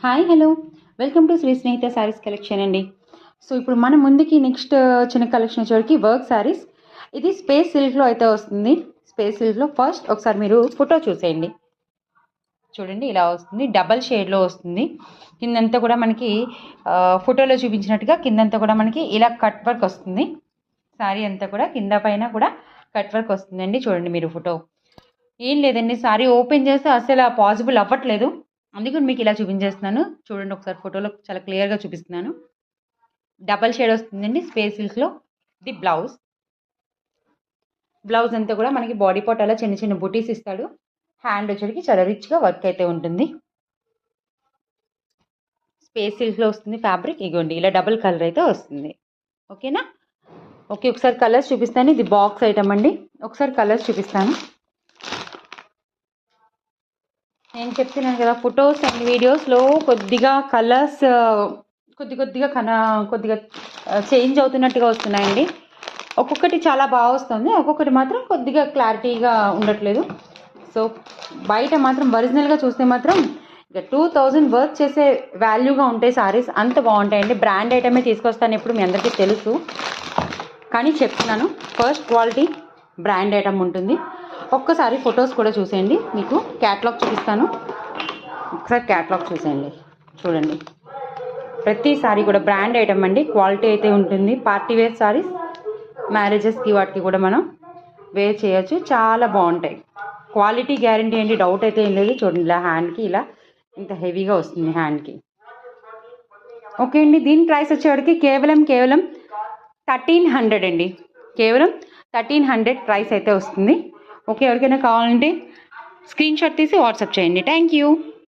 Hi hello welcome to Shri Snehitha saris collection అండి. So ఇప్పుడు మన ముందుకి నెక్స్ట్ చిన్న కలెక్షన్ వచ్చేటికి వర్క్ శారీస్. ఇది స్పేస్ సిల్క్లో అయితే వస్తుంది. స్పేస్ సిల్క్లో ఫస్ట్ ఒకసారి మీరు ఫోటో చూసేయండి. చూడండి ఇలా వస్తుంది, డబల్ షేడ్లో వస్తుంది. కిందంతా కూడా మనకి ఫోటోలో చూపించినట్టుగా కిందంతా కూడా మనకి ఇలా కట్ వర్క్ వస్తుంది. శారీ అంతా కూడా కింద పైన కూడా కట్ వర్క్ వస్తుందండి. చూడండి మీరు ఫోటో ఏం లేదండి, శారీ ఓపెన్ చేస్తే అసలు పాసిబుల్ అవ్వట్లేదు, అందుకని మీకు ఇలా చూపించేస్తున్నాను. చూడండి ఒకసారి ఫోటోలో చాలా క్లియర్గా చూపిస్తున్నాను. డబల్ షేడ్ వస్తుందండి స్పేస్ సిల్క్లో. ఇది బ్లౌజ్ అంతా కూడా మనకి బాడీ పార్ట్ అలా చిన్న చిన్న బుటీస్ ఇస్తాడు. హ్యాండ్ వచ్చేటికి చాలా రిచ్గా వర్క్ అయితే ఉంటుంది. స్పేస్ సిల్క్లో వస్తుంది ఫ్యాబ్రిక్. ఇగోండి ఇలా డబుల్ కలర్ అయితే వస్తుంది. ఓకేనా? ఓకే, ఒకసారి కలర్స్ చూపిస్తాను. ఇది బాక్స్ ఐటమ్ అండి. ఒకసారి కలర్స్ చూపిస్తాను. నేను చెప్తున్నాను కదా, ఫొటోస్ అండ్ వీడియోస్లో కొద్దిగా కలర్స్ కొద్దిగా చేంజ్ అవుతున్నట్టుగా వస్తున్నాయండి. ఒక్కొక్కటి చాలా బాగా వస్తుంది, ఒక్కొక్కటి మాత్రం కొద్దిగా క్లారిటీగా ఉండట్లేదు. సో బయట మాత్రం ఒరిజినల్గా చూస్తే మాత్రం ఇక 2000 వర్క్ చేసే వాల్యూగా ఉంటాయి సారీస్, అంత బాగుంటాయండి. బ్రాండ్ ఐటమే తీసుకొస్తాను ఎప్పుడు, మీ అందరికీ తెలుసు, కానీ చెప్తున్నాను ఫస్ట్ క్వాలిటీ బ్రాండ్ ఐటమ్ ఉంటుంది. ఒక్కసారి ఫొటోస్ కూడా చూసేయండి, మీకు క్యాటలాగ్ చూపిస్తాను. ఒకసారి క్యాటలాగ్ చూసేయండి. చూడండి ప్రతి సారీ కూడా బ్రాండ్ ఐటమ్ అండి, క్వాలిటీ అయితే ఉంటుంది. పార్టీ వేర్ సారీస్ మ్యారేజెస్కి వాటికి కూడా మనం వేర్ చేయొచ్చు, చాలా బాగుంటాయి. క్వాలిటీ గ్యారంటీ అండి, డౌట్ అయితే ఏం లేదు. చూడండి ఇలా హ్యాండ్కి ఇలా ఇంత హెవీగా వస్తుంది హ్యాండ్కి. ఓకే అండి, దీని ప్రైస్ వచ్చేవాడికి కేవలం 1300 అండి. కేవలం 1300 ప్రైస్ అయితే వస్తుంది. ఓకే, ఎవరికైనా కావాలంటే స్క్రీన్ షాట్ తీసి వాట్సాప్ చేయండి. Thank you.